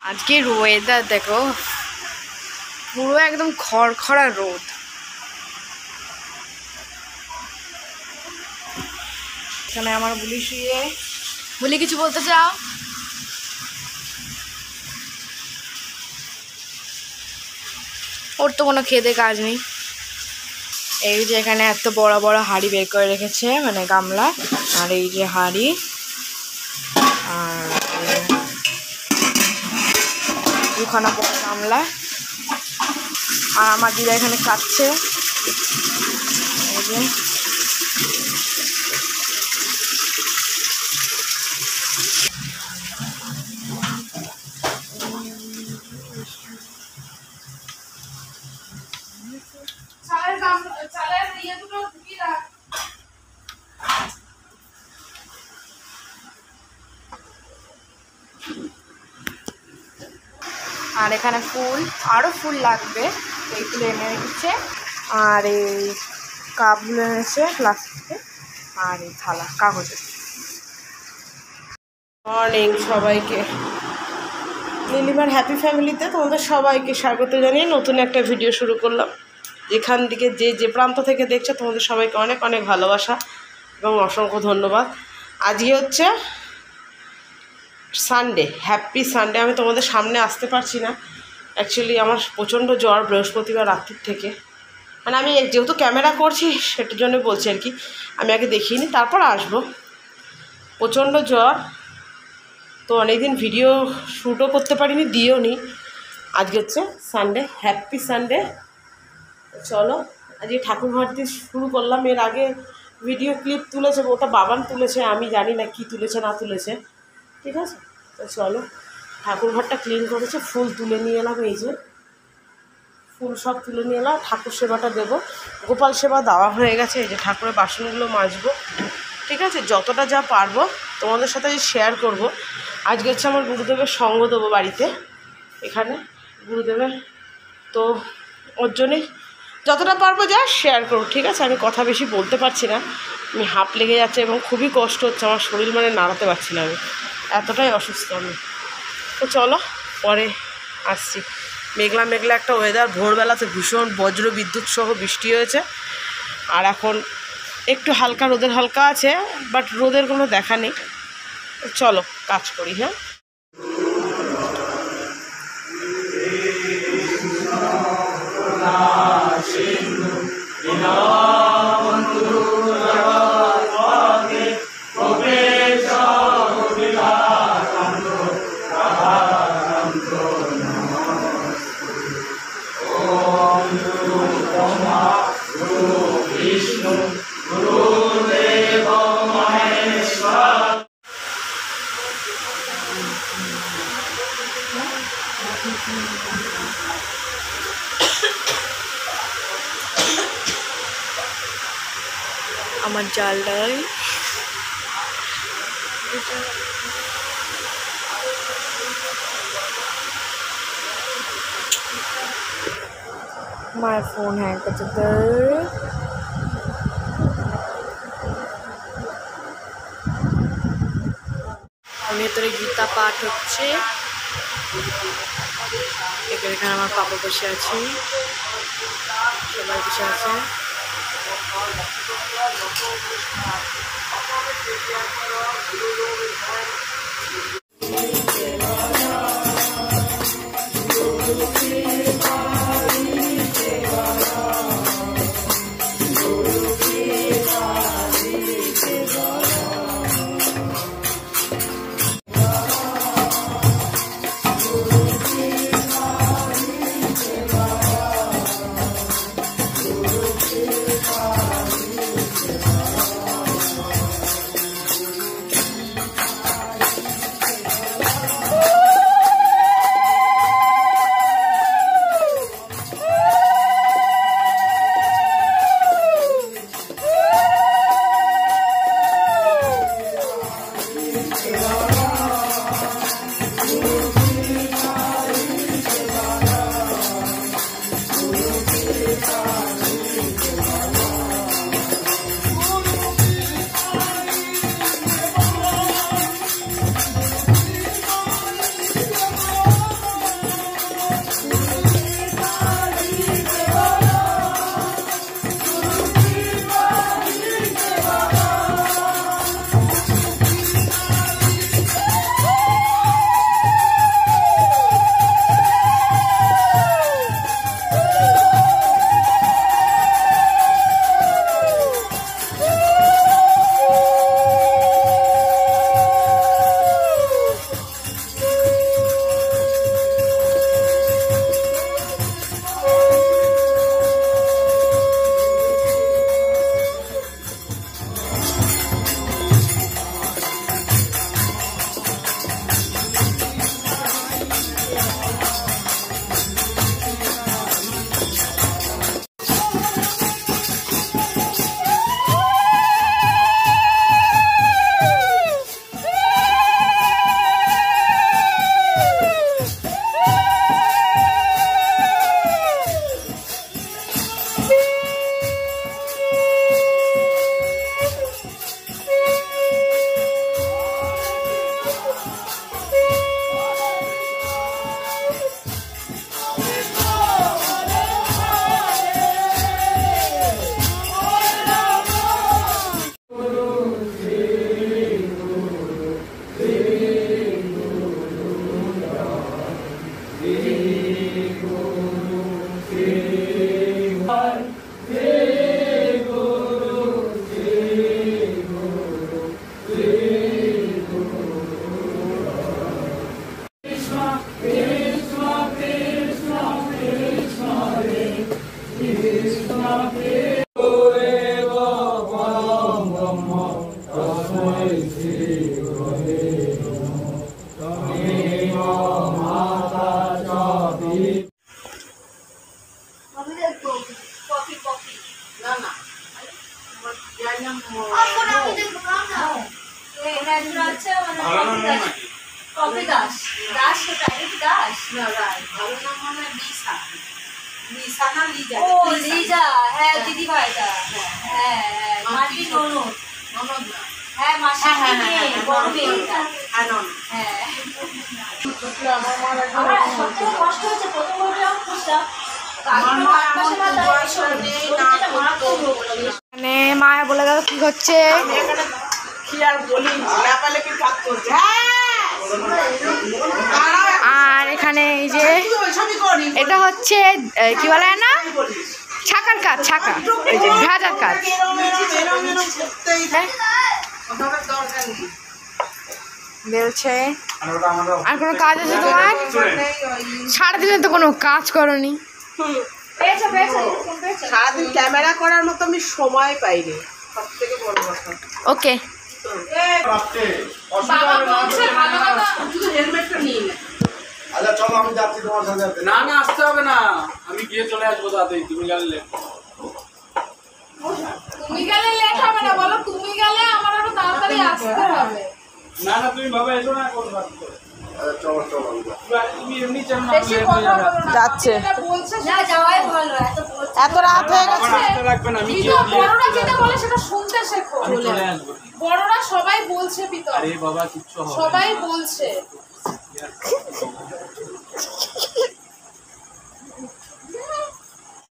আজকের ওয়েদার দেখো, পুরো একদম খড়খড়া রোদ। এখানে আমার বুলি শুয়ে। বুলি কিছু বলতে চাও? ওর তো কোনো খেতে কাজ নেই। এই যে এখানে এত বড় বড় হাঁড়ি বের করে রেখেছে, মানে গামলা। আর এই যে হাঁড়ি, আর দুখানা বড় গামলা। আর আমার দিদা এখানে কাটছে। এই যে আর এখানে ফুল, আরও ফুল লাগবে, এইগুলো এনে রেখেছে। আর এই কাপগুলো এনেছে প্লাস্টিকে, আর এই থালা কাগজের। মর্নিং সবাইকে, নীলিমার হ্যাপি ফ্যামিলিতে তোমাদের সবাইকে স্বাগত জানিয়ে নতুন একটা ভিডিও শুরু করলাম। যেখান থেকে যে প্রান্ত থেকে দেখছো তোমাদের সবাইকে অনেক অনেক ভালোবাসা এবং অসংখ্য ধন্যবাদ। আজকে হচ্ছে সানডে, হ্যাপি সানডে। আমি তোমাদের সামনে আসতে পারছি না, অ্যাকচুয়ালি আমার প্রচণ্ড জ্বর বৃহস্পতিবার রাত্রির থেকে। মানে আমি যেহেতু ক্যামেরা করছি সেটার জন্য বলছি আর কি, আমি আগে দেখিনি তারপর আসবো। প্রচণ্ড জ্বর, তো অনেকদিন ভিডিও শ্যুটও করতে পারিনি, দিও নি। আজকে হচ্ছে সানডে, হ্যাপি সানডে। চলো আজকে ঠাকুরঘর দিয়ে শুরু করলাম। এর আগে ভিডিও ক্লিপ তুলেছে, ওটা বাবান তুলেছে, আমি জানি না কি তুলেছে না তুলেছে, ঠিক আছে। তো চলো, ঠাকুরঘরটা ক্লিন করেছে, ফুল তুলে নিয়ে এলাম। এই যে ফুল সব তুলে নিয়ে এলাম, ঠাকুর সেবাটা দেবো। গোপাল সেবা দেওয়া হয়ে গেছে। এই যে ঠাকুরের বাসনগুলো মাজবো, ঠিক আছে। যতটা যা পারবো তোমাদের সাথে শেয়ার করব। আজকে হচ্ছে আমার গুরুদেবের সঙ্গ দেবো বাড়িতে, এখানে গুরুদেবের, তো ওর জন্যই যতটা পারবো যা শেয়ার করবো, ঠিক আছে। আমি কথা বেশি বলতে পারছি না, আমি হাঁপ লেগে যাচ্ছে এবং খুবই কষ্ট হচ্ছে আমার শরীর, মানে নাড়াতে পারছি না, আমি এতটাই অসুস্থ আমি। তো চলো পরে আসছি। মেঘলা মেঘলা একটা ওয়েদার, ভোরবেলাতে ভীষণ বজ্র বিদ্যুৎ সহ বৃষ্টি হয়েছে। আর এখন একটু হালকা রোদের হালকা আছে, বাট রোদের কোনো দেখা নেই। চলো কাজ করি। হ্যাঁ, আমার জালটাই আমার ফোন হ্যাং করছে। ভেতরে গীতা পাঠ হচ্ছে, এখানে আমার পাপা বসে আছে, সবাই বসে আছে। মায়া বলে গেল কি হচ্ছে আর এখানে এই যে এটা হচ্ছে কি বলে না ছাকার কাজ, ছাকা এই যে ভাজার কাজ। বেলছে আর কোনো কাজ আছে তোমার? সারাদিনে তো কোনো কাজ করনি। সারাদিন ক্যামেরা করার মতো আমি সময় পাইনি, সব থেকে বড় কথা। ওকে হেলমেটটা নিয়ে নে। আচ্ছা চলো আমি যাচ্ছি তোমার সাথে। না না আসতে হবে না, আমি গিয়ে চলে আসবো তাড়াতাড়ি। তুমি গেলে লেট হবে না, বলো তুমি গেলে আমার আরো তাড়াতাড়ি আসতে হবে। না না তুমি ভাবে এসো না, কোন ভাবে চলো চলো তুমি এমনি চান না যাচ্ছে যাওয়াই ভালো, এত রাত হয়ে গেছে। রাখবেন, আমি বড়রা যেটা বলে সেটা শুনতে শেখো। চলে আসবো। বড়রা সবাই বলছে পিতা, আরে বাবা কিচ্ছু হবে না। সবাই বলছে।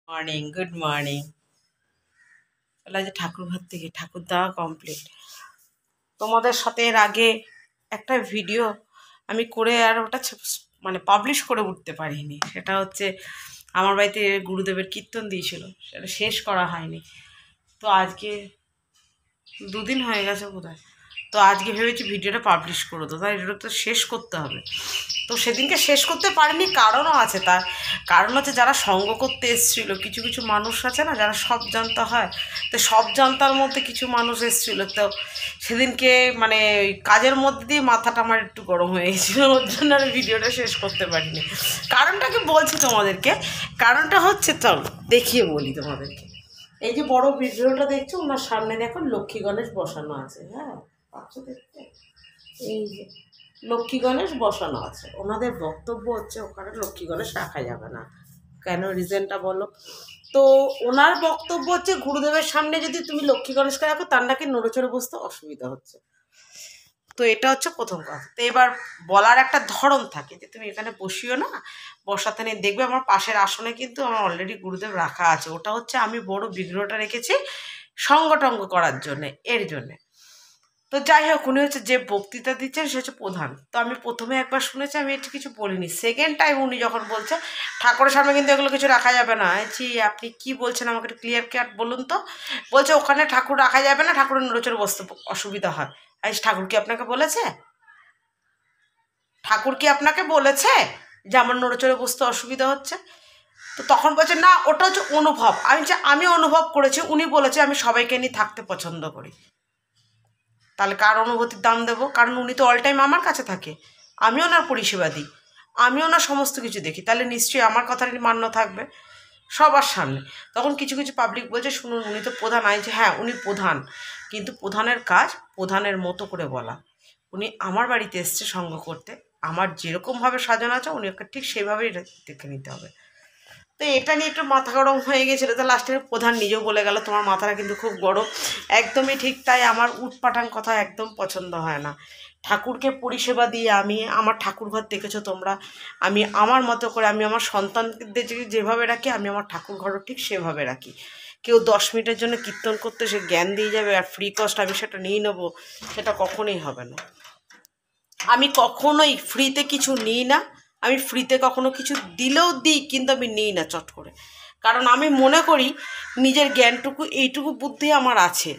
Morning, good morning. চলে যে ঠাকুর ঘর থেকে ঠাকুর দেওয়া কমপ্লিট। তোমাদের সাথে এর আগে একটা ভিডিও আমি করে আর ওটা মানে পাবলিশ করে উঠতে পারিনি। সেটা হচ্ছে আমার বাড়িতে গুরুদেবের কীর্তন দিয়েছিল, সেটা শেষ করা হয়নি। তো আজকে 2 দিন হয়ে গেছে বোধহয়। তো আজকে ভেবেছি ভিডিওটা পাবলিশ করে দেবো, তাই এটা তো শেষ করতে হবে। তো সেদিনকে শেষ করতে পারিনি, কারণও আছে। তার কারণ হচ্ছে যারা সঙ্গ করতে এসেছিলো, কিছু কিছু মানুষ আছে না যারা সব জানতা হয়, তো সব জানতার মধ্যে কিছু মানুষ এসেছিলো। তো সেদিনকে মানে ওই কাজের মধ্যে দিয়ে মাথাটা আমার একটু গরম হয়ে গেছিলো, ওর জন্য আমি ভিডিওটা শেষ করতে পারিনি। কারণটা কি বলছি তোমাদেরকে, কারণটা হচ্ছে চলো দেখিয়ে বলি তোমাদেরকে। এই যে বড় ভিডিওটা দেখছো, ওনার সামনে দেখো লক্ষ্মী গণেশ বসানো আছে। হ্যাঁ পাচ্ছ দেখতে, এই যে লক্ষ্মী গণেশ বসানো আছে। ওনাদের বক্তব্য হচ্ছে ওখানে লক্ষ্মী গণেশ রাখা যাবে না। কেন, রিজনটা বলো। তো ওনার বক্তব্য হচ্ছে গুরুদেবের সামনে যদি তুমি লক্ষ্মী গণেশকে রাখো তার নাকি নড়েচড়ে বসতে অসুবিধা হচ্ছে। তো এটা হচ্ছে প্রথম কথা। তো এবার বলার একটা ধরন থাকে যে তুমি এখানে বসিও না, বসাতে নেই। দেখবে আমার পাশের আসনে কিন্তু আমার অলরেডি গুরুদেব রাখা আছে। ওটা হচ্ছে আমি বড় বিগ্রহটা রেখেছি সঙ্গটঙ্গ করার জন্যে, এর জন্যে। তো যাই হোক, উনি হচ্ছে যে বক্তৃতা দিচ্ছেন সে হচ্ছে প্রধান। তো আমি প্রথমে একবার শুনেছি, আমি এটা কিছু বলিনি। সেকেন্ড টাইম উনি যখন বলছে ঠাকুরের সামনে কিন্তু এগুলো কিছু রাখা যাবে না, জি আপনি কি বলছেন আমাকে একটু ক্লিয়ার কাট বলুন তো। বলছে ওখানে ঠাকুর রাখা যাবে না, ঠাকুরের নড়েচড়ে বসতে অসুবিধা হয়। আজ ঠাকুর কি আপনাকে বলেছে? ঠাকুর কি আপনাকে বলেছে যে আমার নড়েচড়ে বসতে অসুবিধা হচ্ছে? তো তখন বলছে না ওটা হচ্ছে অনুভব। আমি অনুভব করেছি, উনি বলেছে আমি সবাইকে নিয়ে থাকতে পছন্দ করি। তাহলে কার অনুভূতির দাম দেবো? কারণ উনি তো অল টাইম আমার কাছে থাকে, আমি ওনার পরিষেবা দিই, আমি ওনার সমস্ত কিছু দেখি, তাহলে নিশ্চয়ই আমার কথারই মান্য থাকবে সবার সামনে। তখন কিছু কিছু পাবলিক বলছে শুনুন উনি তো প্রধান। আইছে হ্যাঁ উনি প্রধান, কিন্তু প্রধানের কাজ প্রধানের মতো করে বলা। উনি আমার বাড়িতে এসছে সঙ্গ করতে, আমার যেরকমভাবে সাজানো আছে উনি ওকে ঠিক সেইভাবেই দেখে নিতে হবে। তো এটা নিয়ে একটু মাথা গরম হয়ে গেছিলো। তো লাস্টের প্রধান নিজেও বলে গেল তোমার মাথাটা কিন্তু খুব গরম। একদমই ঠিক তাই, আমার উটপাঠাং কথা একদম পছন্দ হয় না। ঠাকুরকে পরিষেবা দিয়ে আমি আমার ঠাকুর ঘর দেখেছো তোমরা, আমি আমার মতো করে আমি আমার সন্তানদের যেভাবে রাখি আমি আমার ঠাকুর ঘরও ঠিক সেভাবে রাখি। কেউ 10 মিনিটের জন্য কীর্তন করতে সে জ্ঞান দিয়ে যাবে আর ফ্রি কস্ট আমি সেটা নিয়ে নেবো, সেটা কখনোই হবে না। আমি কখনোই ফ্রিতে কিছু নিই না। আমি ফ্রিতে কখনো কিছু দিলেও দিই, কিন্তু আমি নিই না চট করে। কারণ আমি মনে করি নিজের জ্ঞানটুকু এইটুকু বুদ্ধি আমার আছে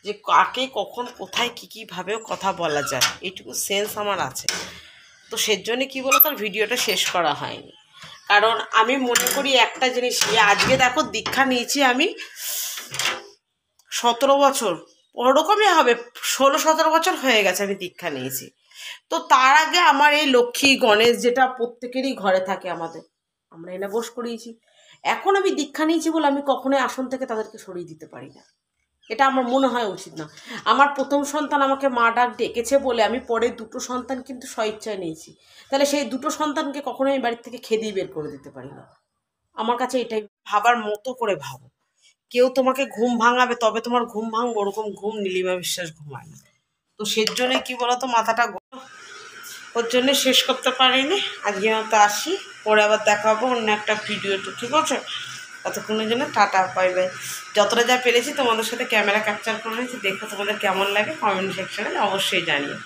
যে কাকে কখন কোথায় কীভাবেও কথা বলা যায়, এইটুকু সেন্স আমার আছে। তো সেজন্য কী বলো, তার ভিডিওটা শেষ করা হয়নি। কারণ আমি মনে করি একটা জিনিস, আজকে দেখো দীক্ষা নিয়েছি আমি 17 বছর, ওরকমই হবে, 16-17 বছর হয়ে গেছে আমি দীক্ষা নিয়েছি। তো তার আগে আমার এই লক্ষ্মী গণেশ যেটা প্রত্যেকেরই ঘরে থাকে আমাদের, আমরা এনে বস করিয়েছি। এখন আমি দীক্ষা নিয়েছি বলে আমি কখনোই আসন থেকে তাদেরকে সরিয়ে দিতে পারি না, এটা আমার মনে হয় উচিত না। আমার প্রথম সন্তান আমাকে মা ডাক ডেকেছে বলে আমি পরে দুটো সন্তান কিন্তু স্বইচ্ছায় নিয়েছি, তাহলে সেই দুটো সন্তানকে কখনোই আমি বাড়ির থেকে খেদিয়ে বের করে দিতে পারি না। আমার কাছে এটাই ভাবার মতো করে ভাবো। কেউ তোমাকে ঘুম ভাঙাবে তবে তোমার ঘুম ভাঙবো, ওরকম ঘুম নীলিমা বিশ্বাস ঘুমায় না। তো সেজন্যই কি বলতো, মাথাটা ওর জন্য শেষ করতে পারিনি। আজকে মতো আসি, পরে আবার দেখাবো অন্য একটা ভিডিওতে, ঠিক আছে? ততক্ষণের জন্য টাটা, বাই বাই। যতটা যা পেরেছি তোমাদের সাথে ক্যামেরা ক্যাপচার করে নিয়েছি, দেখো তোমাদের কেমন লাগে কমেন্ট সেকশনে অবশ্যই জানিও।